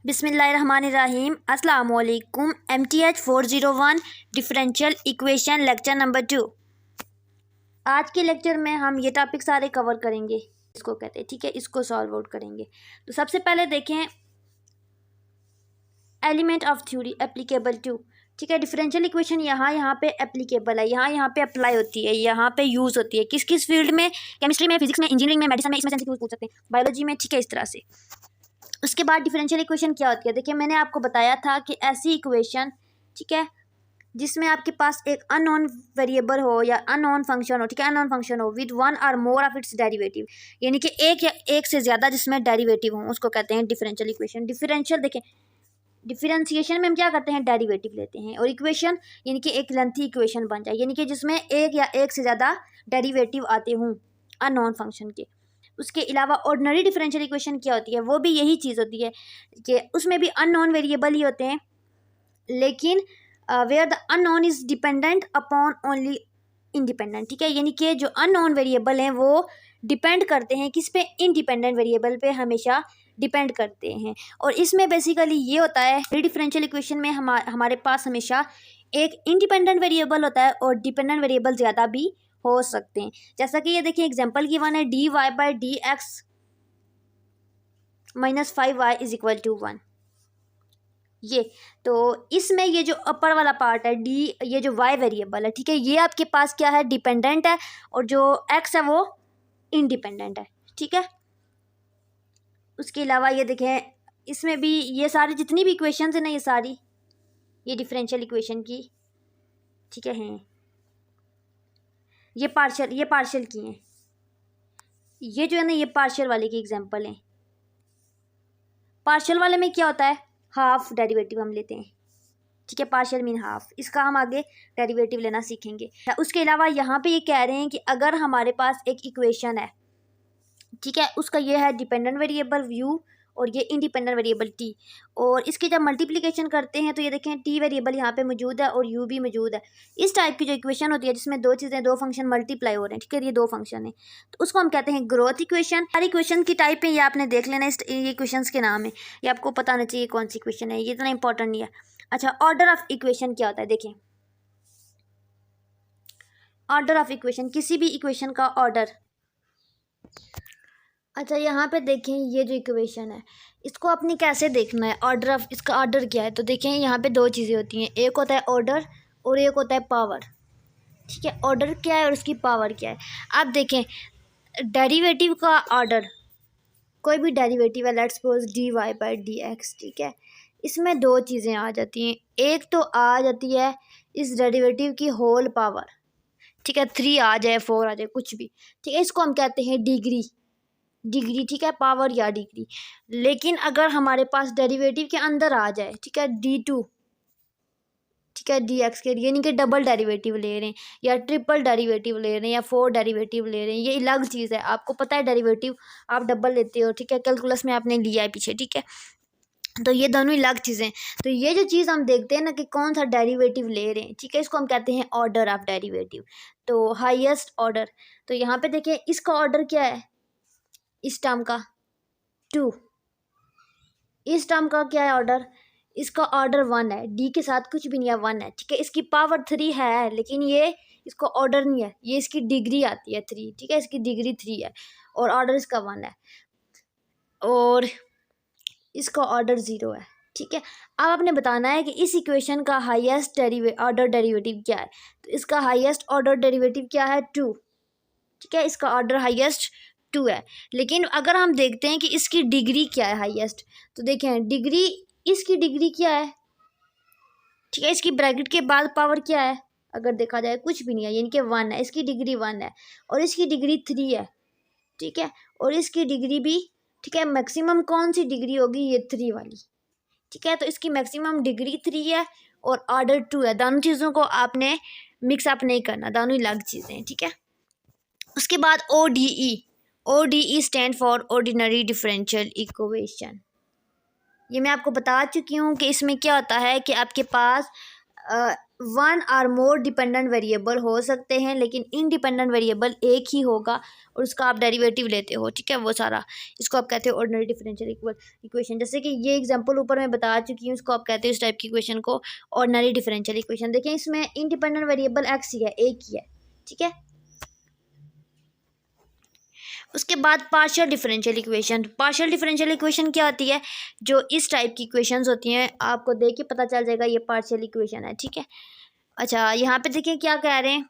बिस्मिल्लाहिर्रहमानिर्रहीम अस्सलाम वालेकुम। MTH 401 differential equation lecture number 2। आज के लेक्चर में हम ये टॉपिक सारे कवर करेंगे, इसको कहते हैं, ठीक है। इसको सॉल्व आउट करेंगे। तो सबसे पहले देखें element of theory applicable to, ठीक है। डिफरेंशियल इक्वेशन यहाँ पे एप्लीकेबल है, यहाँ पे अप्लाई होती है, यहाँ पे यूज़ होती है किस किस फील्ड में, केमिस्ट्री में, फिजिक्स में, इंजीनियरिंग में, मेडिसिन में, इसमें से पूछ सकते हैं, बायोलॉजी में, ठीक है, इस तरह से। उसके बाद डिफरेंशियल इक्वेशन क्या होती है, देखिए मैंने आपको बताया था कि ऐसी इक्वेशन, ठीक है, जिसमें आपके पास एक अननोन वेरिएबल हो या अननोन फंक्शन हो, ठीक है, अननोन फंक्शन हो विद वन और मोर ऑफ इट्स डेरिवेटिव, यानी कि एक या एक से ज़्यादा जिसमें डेरिवेटिव हो, उसको कहते हैं डिफरेंशियल इक्वेशन। डिफरेंशियल देखें, डिफरेंशिएशन में हम क्या करते हैं, डेरिवेटिव लेते हैं, और इक्वेशन यानी कि एक लेंथी इक्वेशन बन जाए, यानी कि जिसमें एक या एक से ज़्यादा डेरिवेटिव आते हों अननोन फंक्शन के। उसके अलावा ऑर्डिनरी डिफरेंशियल इक्वेशन क्या होती है, वो भी यही चीज़ होती है कि उसमें भी अननोन वेरिएबल ही होते हैं, लेकिन where the unknown is dependent upon only independent, ठीक है, यानी कि जो अननोन वेरिएबल हैं वो डिपेंड करते हैं किस पे, इंडिपेंडेंट वेरिएबल पे हमेशा डिपेंड करते हैं। और इसमें बेसिकली ये होता है डिफरेंशियल इक्वेशन में हमारे पास हमेशा एक इंडिपेंडेंट वेरिएबल होता है और डिपेंडेंट वेरिएबल ज़्यादा भी हो सकते हैं। जैसा कि ये देखिए एग्जांपल गिवन है dy/dx - 5y = 1। ये तो इसमें ये जो अपर वाला पार्ट है डी, ये जो y वेरिएबल है, ठीक है, ये आपके पास क्या है, डिपेंडेंट है, और जो x है वो इंडिपेंडेंट है, ठीक है। उसके अलावा ये देखें इसमें भी ये सारी जितनी भी इक्वेशंस हैं ना, ये सारी ये डिफरेंशियल इक्वेशन की, ठीक है, हैं ये पार्शियल की हैं, ये जो है ना ये पार्शियल वाले की एग्जांपल हैं। पार्शियल वाले में क्या होता है, हाफ डेरिवेटिव हम लेते हैं, ठीक है, पार्शियल मीन हाफ, इसका हम आगे डेरिवेटिव लेना सीखेंगे। उसके अलावा यहाँ पे ये कह रहे हैं कि अगर हमारे पास एक इक्वेशन है, ठीक है, उसका ये है डिपेंडेंट वेरिएबल यू और ये इंडिपेंडेंट वेरिएबल टी, और इसकी जब मल्टीप्लिकेशन करते हैं तो ये देखें टी वेरिएबल यहाँ पे मौजूद है और यू भी मौजूद है। इस टाइप की जो इक्वेशन होती है जिसमें दो चीज़ें, दो फंक्शन मल्टीप्लाई हो रहे हैं, ठीक है, ये दो फंक्शन है, तो उसको हम कहते हैं ग्रोथ इक्वेशन। हर इक्वेशन की टाइप है, ये आपने देख लेना, ये इक्वेशन के नाम है, ये आपको पता होना चाहिए कौन सी इक्वेशन है, ये इतना इंपॉर्टेंट नहीं है। अच्छा, ऑर्डर ऑफ इक्वेशन क्या होता है, देखें ऑर्डर ऑफ इक्वेशन, किसी भी इक्वेशन का ऑर्डर। अच्छा, यहाँ पे देखें ये जो इक्वेशन है इसको अपनी कैसे देखना है, ऑर्डर ऑफ, इसका ऑर्डर क्या है, तो देखें यहाँ पे दो चीज़ें होती हैं, एक होता है ऑर्डर और एक होता है पावर, ठीक है। ऑर्डर क्या है और उसकी पावर क्या है। आप देखें डेरिवेटिव का ऑर्डर, कोई भी डेरिवेटिव है, लेट्स सपोज dy/dx, ठीक है, इसमें दो चीज़ें आ जाती हैं, एक तो आ जाती है इस डेरिवेटिव की होल पावर, ठीक है, 3 आ जाए, 4 आ जाए, कुछ भी, ठीक है, इसको हम कहते हैं डिग्री, ठीक है, पावर या डिग्री। लेकिन अगर हमारे पास डेरिवेटिव के अंदर आ जाए, ठीक है, d2, ठीक है, dx के, यानी कि डबल डेरिवेटिव ले रहे हैं या ट्रिपल डेरिवेटिव ले रहे हैं या 4 डेरिवेटिव ले रहे हैं, ये अलग चीज़ है। आपको पता है डेरिवेटिव आप डबल लेते हो, ठीक है, कैलकुलस में आपने लिया है पीछे, ठीक है, तो ये दोनों अलग चीज़ें। तो ये जो चीज़ हम देखते हैं ना कि कौन सा डेरिवेटिव ले रहे हैं, ठीक है, इसको हम कहते हैं ऑर्डर ऑफ डेरिवेटिव, तो हाईएस्ट ऑर्डर। तो यहाँ पे देखिए इसका ऑर्डर क्या है, इस टर्म का 2, इस टर्म का क्या है ऑर्डर, इसका ऑर्डर 1 है, डी के साथ कुछ भी नहीं है, 1 है, ठीक है, इसकी पावर 3 है, लेकिन ये इसको ऑर्डर नहीं है, ये इसकी डिग्री आती है 3, ठीक है, इसकी डिग्री 3 है और ऑर्डर इसका 1 है और इसका ऑर्डर 0 है, ठीक है। अब आपने बताना है कि इस इक्वेशन का हाईएस्ट ऑर्डर डेरिवेटिव क्या है, तो इसका हाईएस्ट ऑर्डर डेरिवेटिव क्या है, 2, ठीक है, इसका ऑर्डर हाईएस्ट 2 है। लेकिन अगर हम देखते हैं कि इसकी डिग्री क्या है हाईएस्ट, तो देखें डिग्री, इसकी डिग्री क्या है, ठीक है, इसकी ब्रैकेट के बाद पावर क्या है, अगर देखा जाए कुछ भी नहीं है, यानी कि 1 है, इसकी डिग्री 1 है और इसकी डिग्री 3 है, ठीक है, और इसकी डिग्री भी, ठीक है, मैक्सिमम कौन सी डिग्री होगी, ये 3 वाली, ठीक है, तो इसकी मैक्सिमम डिग्री 3 है और ऑर्डर 2 है। दोनों चीज़ों को आपने मिक्सअप नहीं करना, दोनों अलग चीज़ें हैं, ठीक है। उसके बाद ODE stand for ordinary differential equation. ये मैं आपको बता चुकी हूँ कि इसमें क्या होता है कि आपके पास one or more dependent variable हो सकते हैं, लेकिन इनडिपेंडेंट वेरिएबल एक ही होगा और उसका आप डेरिवेटिव लेते हो, ठीक है, वो सारा, इसको आप कहते हो ऑर्डिनरी डिफरेंशियल इक्वेशन। जैसे कि ये एग्जांपल ऊपर मैं बता चुकी हूँ, इसको आप कहते हो इस टाइप की इक्वेशन को ऑर्डिनरी डिफरेंशियल इक्वेशन। देखिए इसमें इनडिपेंडेंट वेरिएबल एक्स ही है, एक ही है, ठीक है। उसके बाद partial differential equation. Partial differential equation क्या होती है? जो इस टाइप की इक्वेशंस होती हैं, आपको देख के पता चल जाएगा ये पार्शियल इक्वेशन है, ठीक है। अच्छा, यहाँ पे देखिए क्या कह रहे हैं,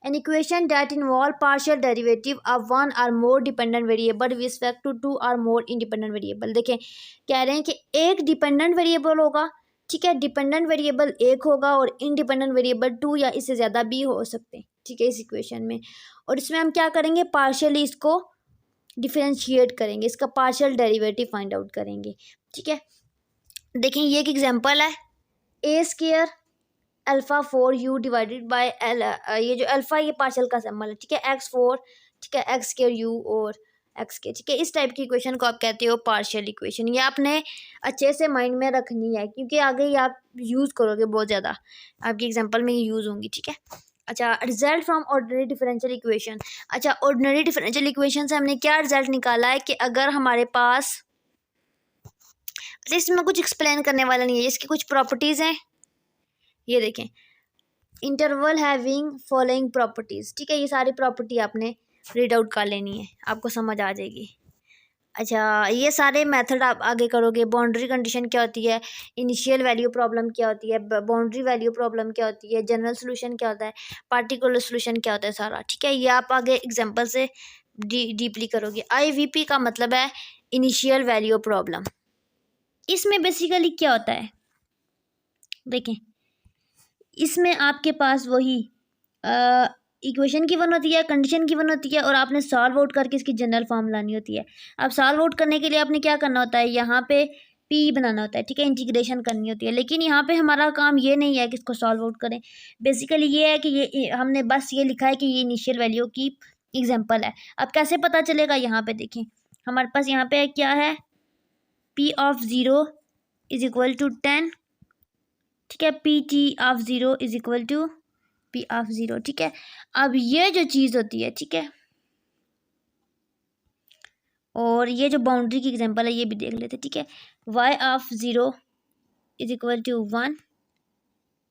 an equation that involve partial derivative of one or more dependent variable with respect to two or more independent variable. देखें कह रहे हैं कि एक डिपेंडेंट वेरिएबल होगा, ठीक है, डिपेंडेंट वेरिएबल एक होगा और इंडिपेंडेंट वेरिएबल टू या इससे ज़्यादा भी हो सकते हैं, ठीक है, इस इक्वेशन में। और इसमें हम क्या करेंगे, पार्शियली इसको डिफरेंशिएट करेंगे, इसका पार्शियल डेरिवेटिव फाइंड आउट करेंगे, ठीक है। देखें ये एक एग्जांपल है, A square alpha 4u divided by L, ये जो अल्फा ये पार्शियल का सिंबल है, ठीक है, x4, ठीक है, एक्स स्क्वायर u और एक्स के, ठीक है। इस टाइप की इक्वेशन को आप कहते हो पार्शियल इक्वेशन। ये आपने अच्छे से माइंड में रखनी है क्योंकि आगे ये आप यूज़ करोगे बहुत ज़्यादा, आपकी एग्जांपल में ये यूज़ होंगी, ठीक है। अच्छा, result from ordinary differential equation. अच्छा, ऑर्डिनरी डिफरेंशियल इक्वेशन से हमने क्या रिजल्ट निकाला है कि अगर हमारे पास, अच्छा इसमें कुछ एक्सप्लेन करने वाला नहीं है, इसकी कुछ प्रॉपर्टीज़ हैं, ये देखें, इंटरवल हैविंग फॉलोइंग प्रॉपर्टीज़, ठीक है, ये सारी प्रॉपर्टी आपने रीड आउट कर लेनी है, आपको समझ आ जाएगी। अच्छा, ये सारे मेथड आप आगे करोगे। बाउंड्री कंडीशन क्या होती है, इनिशियल वैल्यू प्रॉब्लम क्या होती है, बाउंड्री वैल्यू प्रॉब्लम क्या होती है, जनरल सोल्यूशन क्या होता है, पार्टिकुलर सोल्यूशन क्या होता है, सारा, ठीक है, ये आप आगे एग्जांपल से डीपली करोगे। IVP का मतलब है इनिशियल वैल्यू प्रॉब्लम। इसमें बेसिकली क्या होता है, देखें इसमें आपके पास वही इक्वेशन की वन होती है, कंडीशन की वन होती है, और आपने सॉल्व आउट करके इसकी जनरल फॉर्म लानी होती है। अब सॉल्व आउट करने के लिए आपने क्या करना होता है, यहाँ पे P बनाना होता है, ठीक है, इंटीग्रेशन करनी होती है। लेकिन यहाँ पे हमारा काम ये नहीं है कि इसको सॉल्व आउट करें, बेसिकली ये है कि ये हमने बस ये लिखा है कि ये इनिशियल वैल्यू की एग्जाम्पल है। अब कैसे पता चलेगा, यहाँ पे देखें हमारे पास यहाँ पे क्या है, P of 0 is equal to 10, ठीक है, PT of 0 is equal to P of 0, ठीक है। अब ये जो चीज़ होती है, ठीक है, और ये जो बाउंड्री की एग्जांपल है ये भी देख लेते, ठीक है, Y of 0 is equal to 1,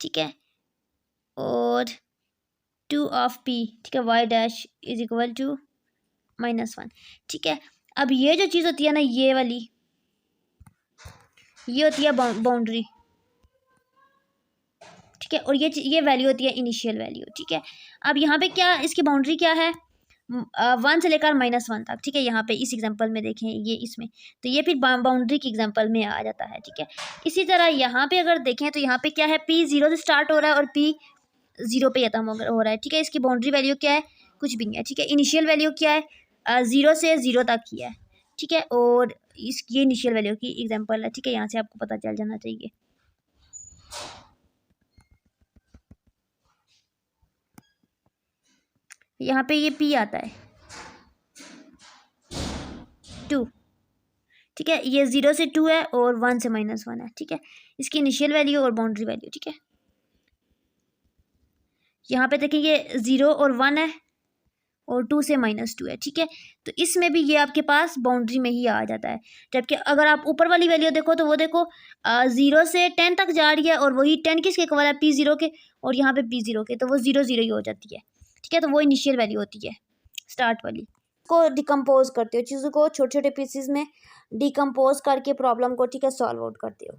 ठीक है, और 2 ऑफ P, ठीक है, Y dash is equal to -1, ठीक है। अब ये जो चीज़ होती है ना, ये वाली, ये होती है बाउंड्री, ठीक है, और ये वैल्यू होती है इनिशियल वैल्यू, ठीक है। अब यहाँ पे क्या, इसकी बाउंड्री क्या है, 1 से लेकर -1 तक, ठीक है, यहाँ पे इस एग्जांपल में देखें ये इसमें, तो ये फिर बाउंड्री की एग्जांपल में आ जाता है, ठीक है। इसी तरह यहाँ पे अगर देखें तो यहाँ पे क्या है, P 0 से स्टार्ट हो रहा है और P 0 पे खत्म हो रहा है, ठीक है। इसकी बाउंड्री वैल्यू क्या है, कुछ भी नहीं है, ठीक है। इनिशियल वैल्यू क्या है, 0 से 0 तक ही है, ठीक है, और ये इनिशियल वैल्यू की एग्जाम्पल है, ठीक है, यहाँ से आपको पता चल जाना चाहिए। यहाँ पे ये P आता है 2, ठीक है, ये 0 से 2 है और 1 से -1 है, ठीक है, इसकी इनिशियल वैल्यू और बाउंड्री वैल्यू, ठीक है। यहाँ पे देखें ये 0 और 1 है और 2 से -2 है, ठीक है, तो इसमें भी ये आपके पास बाउंड्री में ही आ जाता है। जबकि अगर आप ऊपर वाली वैल्यू देखो तो वो देखो 0 से 10 तक जा रही है और वही 10 किसके इक्वल है, P0 के, और यहाँ पे P0 के, तो वो 0 0 ही हो जाती है, ठीक है, तो वो इनिशियल वैल्यू होती है स्टार्ट वाली। को डिकम्पोज करते हो, चीज़ों को छोटे छोटे पीसेस में डिकम्पोज करके प्रॉब्लम को, ठीक है, सॉल्व आउट करते हो।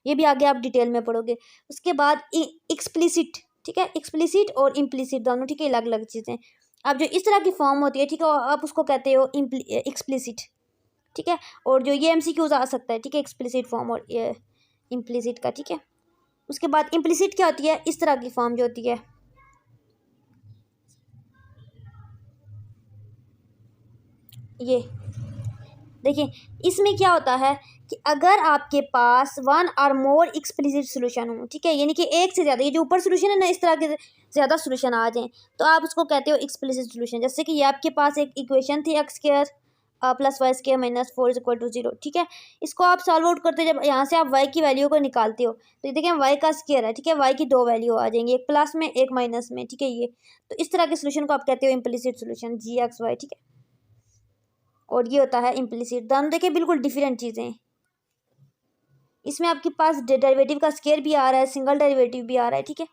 ये भी आगे आप डिटेल में पढ़ोगे। उसके बाद एक्सप्लिसिट, ठीक है, एक्सप्लिसिट और इम्प्लिसिट दोनों, ठीक है, अलग अलग चीज़ें। अब जो इस तरह की फॉर्म होती है, ठीक है, आप उसको कहते हो एक्सप्लिसिट, ठीक है, और जो ये MCQs आ सकता है, ठीक है, एक्सप्लिसिट फॉर्म और इम्प्लिसिट का, ठीक है। उसके बाद इम्प्लिसिट क्या होती है, इस तरह की फॉर्म जो होती है, ये देखिए, इसमें क्या होता है कि अगर आपके पास 1 और मोर एक्सप्लिसिट सोल्यूशन हो, ठीक है, यानी कि एक से ज़्यादा, ये जो ऊपर सोल्यूशन है ना, इस तरह के ज़्यादा सोल्यूशन आ जाएं तो आप उसको कहते हो एक्सप्लिसिट सोल्यूशन। जैसे कि ये आपके पास एक इक्वेशन थी x² plus y square minus 4 is equal to 0। ठीक है, इसको आप सॉल्व आउट करते जब यहाँ से आप वाई की वैल्यू को निकालते हो तो देखिए वाई का स्क्वायर है। ठीक है, वाई की दो वैल्यू आ जाएंगी, एक प्लस में एक माइनस में। ठीक है, ये तो इस तरह के सोल्यूशन को आप कहते हो इम्प्लिसिट सोल्यूशन g(x, y). ठीक है, और ये होता है इम्प्लिसिट। दोनों देखिए बिल्कुल डिफरेंट चीज़ें हैं। इसमें आपके पास डेरिवेटिव का स्क्वायर भी आ रहा है, सिंगल डेरिवेटिव भी आ रहा है। ठीक है,